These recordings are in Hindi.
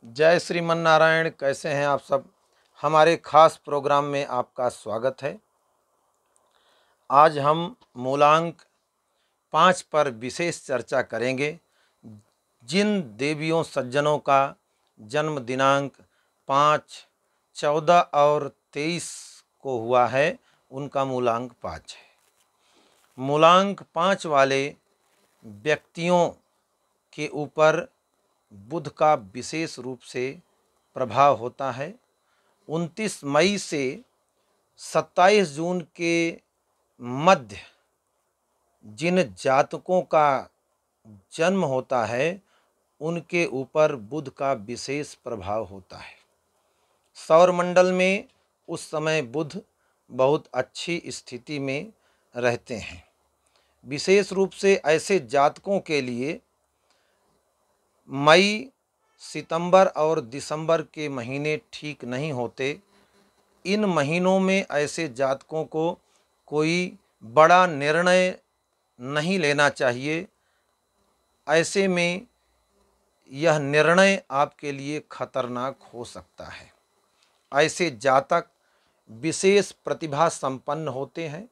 जय श्रीमन नारायण। कैसे हैं आप सब। हमारे खास प्रोग्राम में आपका स्वागत है। आज हम मूलांक 5 पर विशेष चर्चा करेंगे। जिन देवियों सज्जनों का जन्म दिनांक 5, 14 और 23 को हुआ है, उनका मूलांक 5 है। मूलांक 5 वाले व्यक्तियों के ऊपर बुध का विशेष रूप से प्रभाव होता है। 29 मई से 27 जून के मध्य जिन जातकों का जन्म होता है, उनके ऊपर बुध का विशेष प्रभाव होता है। सौरमंडल में उस समय बुध बहुत अच्छी स्थिति में रहते हैं। विशेष रूप से ऐसे जातकों के लिए मई, सितंबर और दिसंबर के महीने ठीक नहीं होते। इन महीनों में ऐसे जातकों को कोई बड़ा निर्णय नहीं लेना चाहिए। ऐसे में यह निर्णय आपके लिए खतरनाक हो सकता है। ऐसे जातक विशेष प्रतिभा संपन्न होते हैं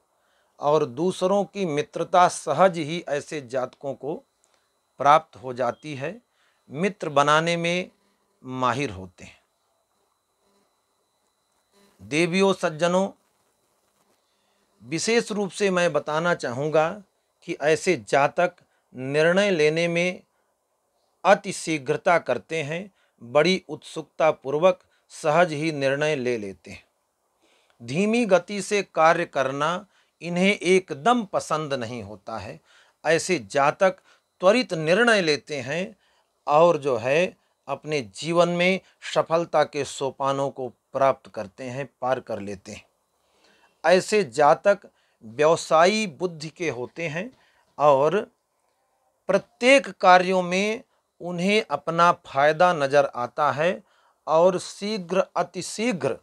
और दूसरों की मित्रता सहज ही ऐसे जातकों को प्राप्त हो जाती है। मित्र बनाने में माहिर होते हैं। देवियों सज्जनों, विशेष रूप से मैं बताना चाहूँगा कि ऐसे जातक निर्णय लेने में अति शीघ्रता करते हैं। बड़ी उत्सुकता पूर्वक सहज ही निर्णय ले लेते हैं। धीमी गति से कार्य करना इन्हें एकदम पसंद नहीं होता है। ऐसे जातक त्वरित निर्णय लेते हैं और अपने जीवन में सफलता के सोपानों को प्राप्त करते हैं, पार कर लेते हैं। ऐसे जातक व्यवसायी बुद्धि के होते हैं और प्रत्येक कार्यों में उन्हें अपना फायदा नजर आता है और अतिशीघ्र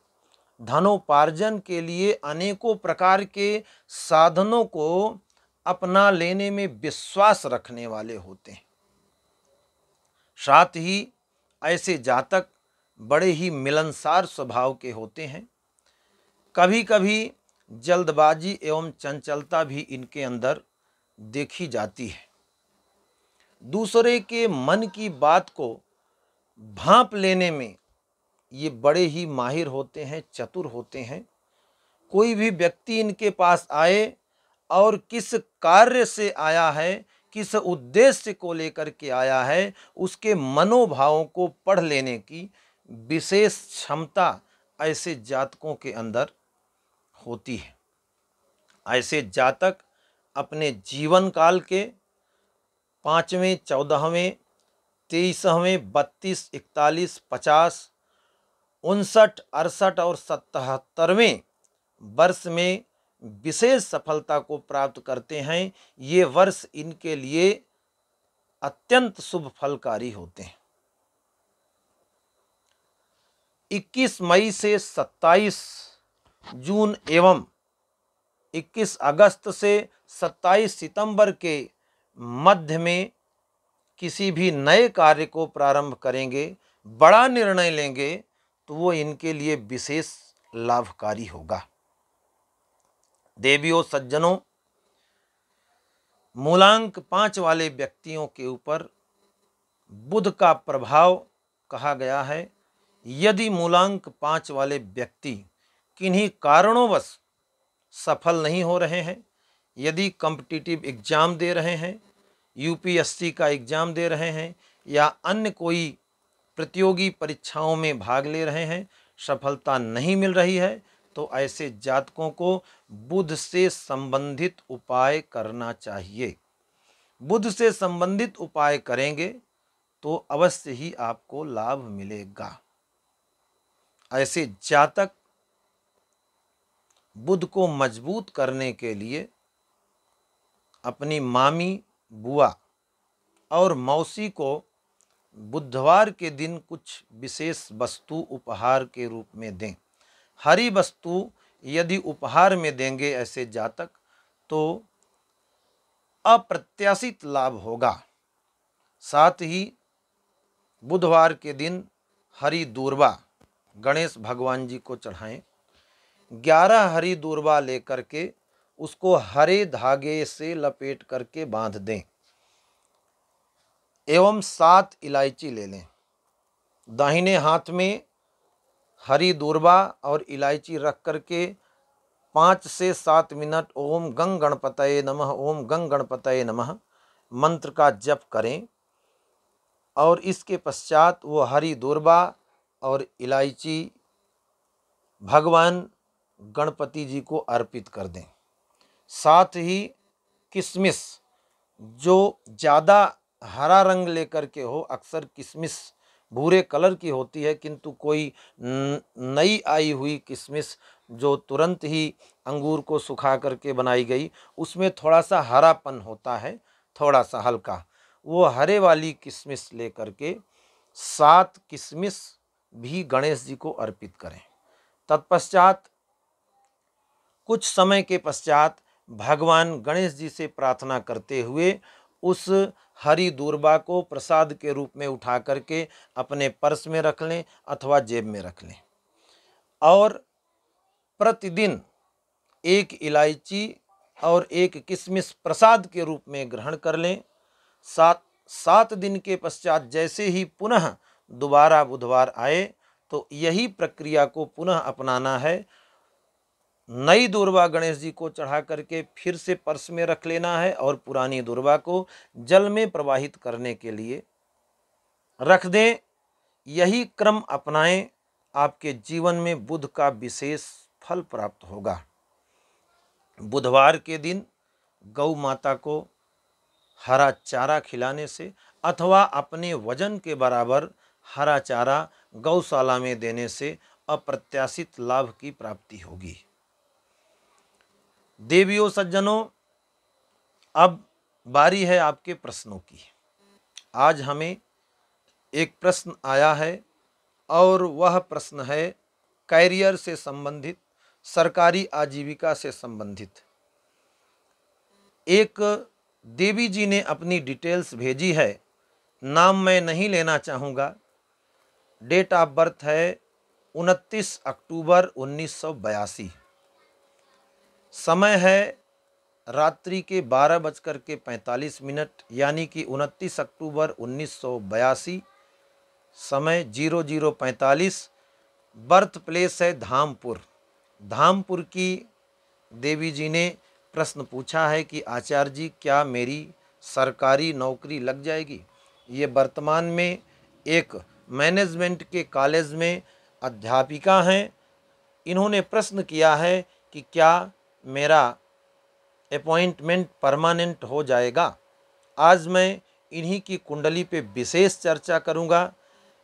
धनोपार्जन के लिए अनेकों प्रकार के साधनों को अपना लेने में विश्वास रखने वाले होते हैं। साथ ही ऐसे जातक बड़े ही मिलनसार स्वभाव के होते हैं। कभी कभी जल्दबाजी एवं चंचलता भी इनके अंदर देखी जाती है। दूसरे के मन की बात को भांप लेने में ये बड़े ही माहिर होते हैं, चतुर होते हैं। कोई भी व्यक्ति इनके पास आए और किस कार्य से आया है, किस उद्देश्य को लेकर के आया है, उसके मनोभावों को पढ़ लेने की विशेष क्षमता ऐसे जातकों के अंदर होती है। ऐसे जातक अपने जीवन काल के 5वें, 14वें, 23वें, 32, 41, 50, 59, 68 और 77वें वर्ष में विशेष सफलता को प्राप्त करते हैं। ये वर्ष इनके लिए अत्यंत शुभ फलकारी होते हैं। 21 मई से 27 जून एवं 21 अगस्त से 27 सितंबर के मध्य में किसी भी नए कार्य को प्रारंभ करेंगे, बड़ा निर्णय लेंगे, तो वो इनके लिए विशेष लाभकारी होगा। देवियों सज्जनों, मूलांक 5 वाले व्यक्तियों के ऊपर बुध का प्रभाव कहा गया है। यदि मूलांक 5 वाले व्यक्ति किन्हीं कारणोंवश सफल नहीं हो रहे हैं, यदि कॉम्पिटिटिव एग्जाम दे रहे हैं, यूपीएससी का एग्जाम दे रहे हैं या अन्य कोई प्रतियोगी परीक्षाओं में भाग ले रहे हैं, सफलता नहीं मिल रही है, तो ऐसे जातकों को बुध से संबंधित उपाय करना चाहिए। बुध से संबंधित उपाय करेंगे तो अवश्य ही आपको लाभ मिलेगा। ऐसे जातक बुध को मजबूत करने के लिए अपनी मामी, बुआ और मौसी को बुधवार के दिन कुछ विशेष वस्तु उपहार के रूप में दें। हरी वस्तु यदि उपहार में देंगे ऐसे जातक, तो अप्रत्याशित लाभ होगा। साथ ही बुधवार के दिन हरी दूर्वा गणेश भगवान जी को चढ़ाएं। 11 हरी दूर्वा लेकर के उसको हरे धागे से लपेट करके बांध दें एवं 7 इलायची ले लें। दाहिने हाथ में हरी दूर्वा और इलायची रख करके 5 से 7 मिनट ओम गंग गणपतये नमः, ओम गंग गणपतये नमः मंत्र का जप करें और इसके पश्चात वो हरी दूर्वा और इलायची भगवान गणपति जी को अर्पित कर दें। साथ ही किशमिश जो ज़्यादा हरा रंग लेकर के हो, अक्सर किशमिश भूरे कलर की होती है, किंतु कोई नई आई हुई किशमिश जो तुरंत ही अंगूर को सुखा करके बनाई गई, उसमें थोड़ा सा हरापन होता है, थोड़ा सा हल्का, वो हरे वाली किशमिश लेकर के 7 किशमिश भी गणेश जी को अर्पित करें। तत्पश्चात कुछ समय के पश्चात भगवान गणेश जी से प्रार्थना करते हुए उस हरी दूर्वा को प्रसाद के रूप में उठा करके अपने पर्स में रख लें अथवा जेब में रख लें और प्रतिदिन 1 इलायची और 1 किशमिश प्रसाद के रूप में ग्रहण कर लें। 7 दिन के पश्चात जैसे ही पुनः दोबारा बुधवार आए तो यही प्रक्रिया को पुनः अपनाना है। नई दूर्वा गणेश जी को चढ़ा करके फिर से पर्स में रख लेना है और पुरानी दूर्वा को जल में प्रवाहित करने के लिए रख दें। यही क्रम अपनाएं, आपके जीवन में बुध का विशेष फल प्राप्त होगा। बुधवार के दिन गौ माता को हरा चारा खिलाने से अथवा अपने वजन के बराबर हरा चारा गौशाला में देने से अप्रत्याशित लाभ की प्राप्ति होगी। देवियों सज्जनों, अब बारी है आपके प्रश्नों की। आज हमें एक प्रश्न आया है और वह प्रश्न है कैरियर से संबंधित, सरकारी आजीविका से संबंधित। एक देवी जी ने अपनी डिटेल्स भेजी है, नाम मैं नहीं लेना चाहूँगा। डेट ऑफ बर्थ है 29 अक्टूबर 1982। समय है रात्रि के 12:45 यानी कि 29 अक्टूबर 1982, समय 00:45। बर्थ प्लेस है धामपुर। धामपुर की देवी जी ने प्रश्न पूछा है कि आचार्य जी क्या मेरी सरकारी नौकरी लग जाएगी। ये वर्तमान में एक मैनेजमेंट के कॉलेज में अध्यापिका हैं। इन्होंने प्रश्न किया है कि क्या मेरा अपॉइंटमेंट परमानेंट हो जाएगा। आज मैं इन्हीं की कुंडली पे विशेष चर्चा करूंगा।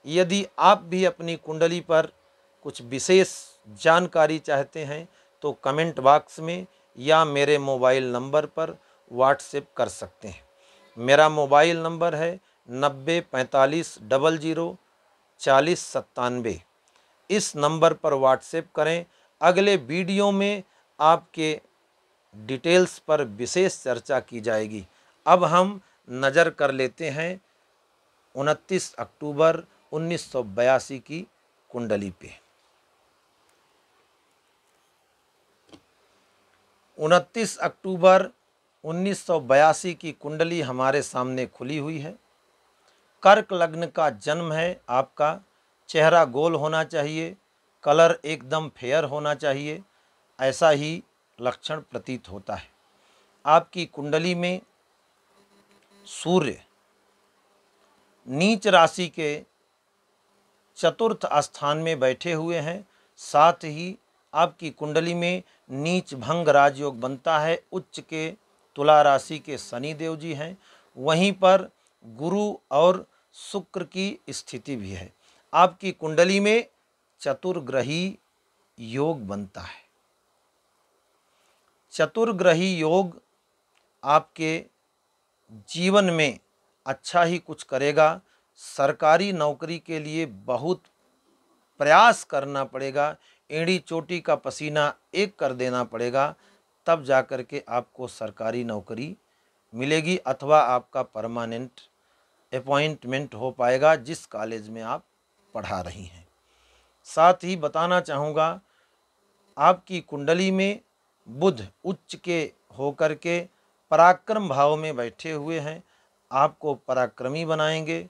यदि आप भी अपनी कुंडली पर कुछ विशेष जानकारी चाहते हैं तो कमेंट बॉक्स में या मेरे मोबाइल नंबर पर व्हाट्सएप कर सकते हैं। मेरा मोबाइल नंबर है 90 45 00 40 97। इस नंबर पर व्हाट्सएप करें। अगले वीडियो में आपके डिटेल्स पर विशेष चर्चा की जाएगी। अब हम नज़र कर लेते हैं 29 अक्टूबर 1982 की कुंडली पे। 29 अक्टूबर 1982 की कुंडली हमारे सामने खुली हुई है। कर्क लग्न का जन्म है आपका। चेहरा गोल होना चाहिए, कलर एकदम फेयर होना चाहिए, ऐसा ही लक्षण प्रतीत होता है। आपकी कुंडली में सूर्य नीच राशि के चतुर्थ स्थान में बैठे हुए हैं। साथ ही आपकी कुंडली में नीच भंग राजयोग बनता है। उच्च के तुला राशि के शनि देव जी हैं। वहीं पर गुरु और शुक्र की स्थिति भी है। आपकी कुंडली में चतुर्ग्रही योग बनता है। चतुर्ग्रही योग आपके जीवन में अच्छा ही कुछ करेगा। सरकारी नौकरी के लिए बहुत प्रयास करना पड़ेगा, एड़ी चोटी का पसीना एक कर देना पड़ेगा, तब जाकर के आपको सरकारी नौकरी मिलेगी अथवा आपका परमानेंट अपॉइंटमेंट हो पाएगा जिस कॉलेज में आप पढ़ा रही हैं। साथ ही बताना चाहूँगा, आपकी कुंडली में बुध उच्च के होकर के पराक्रम भाव में बैठे हुए हैं, आपको पराक्रमी बनाएंगे।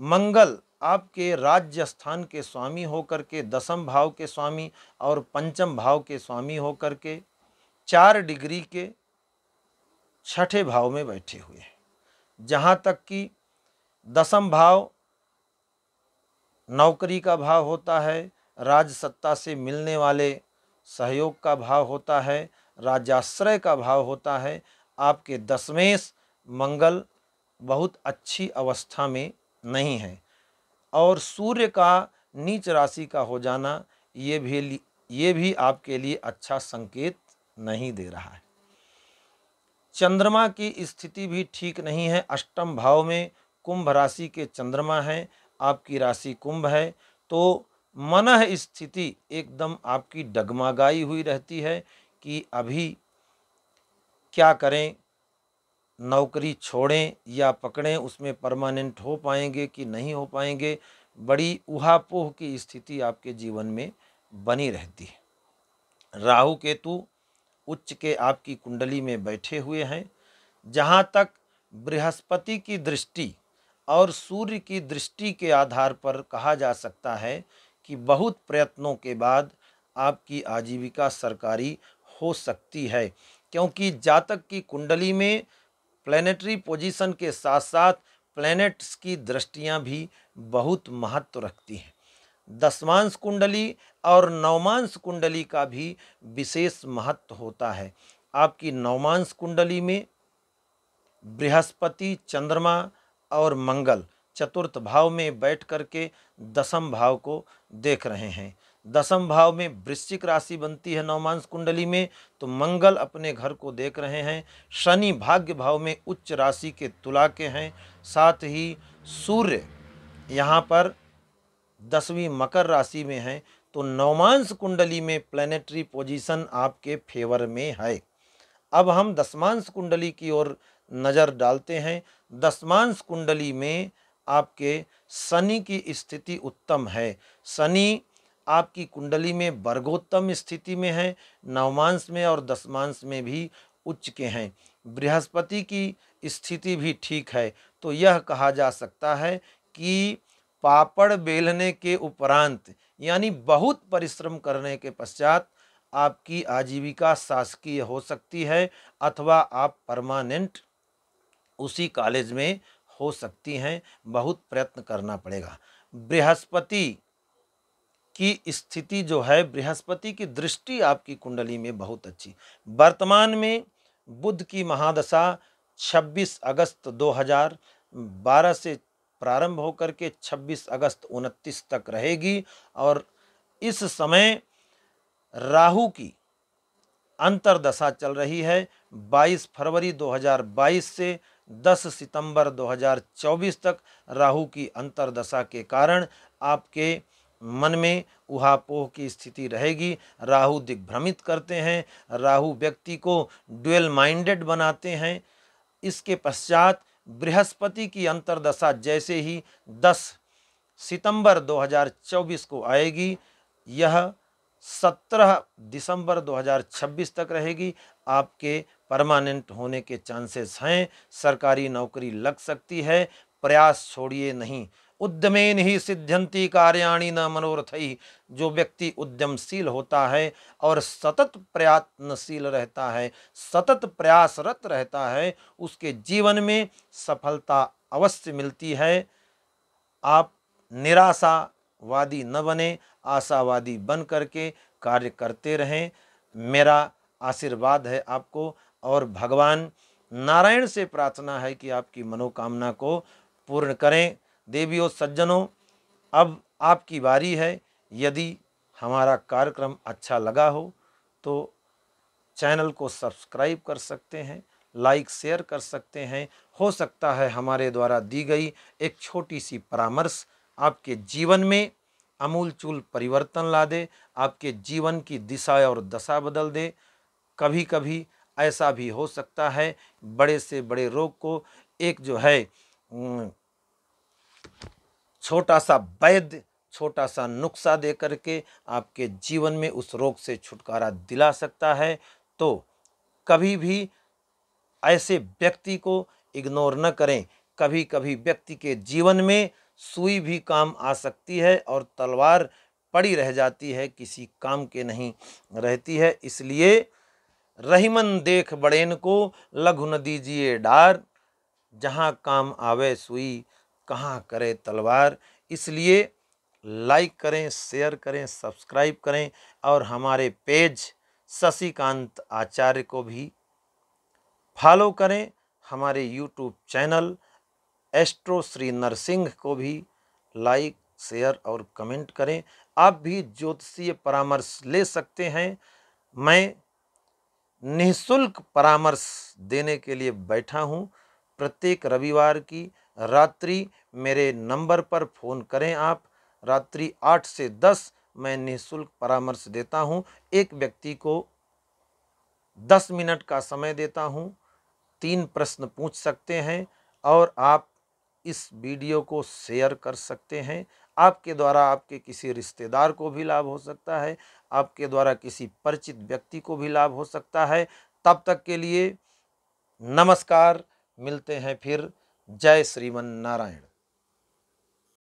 मंगल आपके राज्य स्थान के स्वामी होकर के दसम भाव के स्वामी और पंचम भाव के स्वामी होकर के 4 डिग्री के छठे भाव में बैठे हुए हैं। जहाँ तक कि दसम भाव नौकरी का भाव होता है, राज सत्ता से मिलने वाले सहयोग का भाव होता है, राजाश्रय का भाव होता है। आपके दशमेश मंगल बहुत अच्छी अवस्था में नहीं है और सूर्य का नीच राशि का हो जाना ये भी आपके लिए अच्छा संकेत नहीं दे रहा है। चंद्रमा की स्थिति भी ठीक नहीं है। अष्टम भाव में कुंभ राशि के चंद्रमा हैं, आपकी राशि कुंभ है, तो मनः स्थिति एकदम आपकी डगमगाई हुई रहती है कि अभी क्या करें, नौकरी छोड़ें या पकड़ें, उसमें परमानेंट हो पाएंगे कि नहीं हो पाएंगे। बड़ी ऊहापोह की स्थिति आपके जीवन में बनी रहती है। राहु केतु उच्च के आपकी कुंडली में बैठे हुए हैं। जहाँ तक बृहस्पति की दृष्टि और सूर्य की दृष्टि के आधार पर कहा जा सकता है कि बहुत प्रयत्नों के बाद आपकी आजीविका सरकारी हो सकती है, क्योंकि जातक की कुंडली में प्लैनेटरी पोजीशन के साथ साथ प्लैनेट्स की दृष्टियां भी बहुत महत्व रखती हैं। दशमांश कुंडली और नवमांश कुंडली का भी विशेष महत्व होता है। आपकी नवमांश कुंडली में बृहस्पति, चंद्रमा और मंगल चतुर्थ भाव में बैठ करके दसम भाव को देख रहे हैं। दसम भाव में वृश्चिक राशि बनती है नवमांश कुंडली में, तो मंगल अपने घर को देख रहे हैं। शनि भाग्य भाव में उच्च राशि के तुला के हैं। साथ ही सूर्य यहाँ पर 10वीं मकर राशि में है, तो नवमांश कुंडली में प्लैनेटरी पोजीशन आपके फेवर में है। अब हम दशमांश कुंडली की ओर नज़र डालते हैं। दशमांश कुंडली में आपके शनि की स्थिति उत्तम है। शनि आपकी कुंडली में वर्गोत्तम स्थिति में है, नवमांश में और दशमांश में भी उच्च के हैं। बृहस्पति की स्थिति भी ठीक है, तो यह कहा जा सकता है कि पापड़ बेलने के उपरांत यानी बहुत परिश्रम करने के पश्चात आपकी आजीविका शासकीय हो सकती है अथवा आप परमानेंट उसी कॉलेज में हो सकती हैं। बहुत प्रयत्न करना पड़ेगा। बृहस्पति की स्थिति जो है, बृहस्पति की दृष्टि आपकी कुंडली में बहुत अच्छी। वर्तमान में बुध की महादशा 26 अगस्त 2012 से प्रारंभ होकर के 26 अगस्त 29 तक रहेगी और इस समय राहु की अंतर्दशा चल रही है। 22 फरवरी 2022 से 10 सितंबर 2024 तक राहु की अंतर्दशा के कारण आपके मन में ऊहापोह की स्थिति रहेगी। राहु दिग्भ्रमित करते हैं, राहु व्यक्ति को ड्यूअल माइंडेड बनाते हैं। इसके पश्चात बृहस्पति की अंतर्दशा जैसे ही 10 सितंबर 2024 को आएगी, यह 17 दिसंबर 2026 तक रहेगी। आपके परमानेंट होने के चांसेस हैं, सरकारी नौकरी लग सकती है। प्रयास छोड़िए नहीं। उद्यमेन ही सिद्ध्यन्ति कार्याणि न मनोरथैः। जो व्यक्ति उद्यमशील होता है और सतत प्रयत्नशील रहता है, सतत प्रयासरत रहता है, उसके जीवन में सफलता अवश्य मिलती है। आप निराशावादी न बने, आशावादी बन करके कार्य करते रहें। मेरा आशीर्वाद है आपको और भगवान नारायण से प्रार्थना है कि आपकी मनोकामना को पूर्ण करें। देवियों सज्जनों, अब आपकी बारी है। यदि हमारा कार्यक्रम अच्छा लगा हो तो चैनल को सब्सक्राइब कर सकते हैं, लाइक शेयर कर सकते हैं। हो सकता है हमारे द्वारा दी गई एक छोटी सी परामर्श आपके जीवन में आमूलचूल परिवर्तन ला दे, आपके जीवन की दिशा और दशा बदल दे। कभी कभी ऐसा भी हो सकता है बड़े से बड़े रोग को एक जो है छोटा सा वैद्य, छोटा सा नुस्खा दे करके आपके जीवन में उस रोग से छुटकारा दिला सकता है। तो कभी भी ऐसे व्यक्ति को इग्नोर न करें। कभी कभी व्यक्ति के जीवन में सुई भी काम आ सकती है और तलवार पड़ी रह जाती है, किसी काम के नहीं रहती है। इसलिए रहीमन देख बड़ेन को लघु न दीजिए डार, जहाँ काम आवे सुई कहाँ करे तलवार। इसलिए लाइक करें, शेयर करें, सब्सक्राइब करें और हमारे पेज शशिकांत आचार्य को भी फॉलो करें। हमारे YouTube channel Astro Shri Narasimha को भी लाइक, शेयर और कमेंट करें। आप भी ज्योतिषीय परामर्श ले सकते हैं। मैं निःशुल्क परामर्श देने के लिए बैठा हूं। प्रत्येक रविवार की रात्रि मेरे नंबर पर फ़ोन करें। आप रात्रि 8 से 10 मैं निःशुल्क परामर्श देता हूं। एक व्यक्ति को 10 मिनट का समय देता हूं। 3 प्रश्न पूछ सकते हैं और आप इस वीडियो को शेयर कर सकते हैं। आपके द्वारा आपके किसी रिश्तेदार को भी लाभ हो सकता है, आपके द्वारा किसी परिचित व्यक्ति को भी लाभ हो सकता है। तब तक के लिए नमस्कार, मिलते हैं फिर। जय श्रीमन नारायण।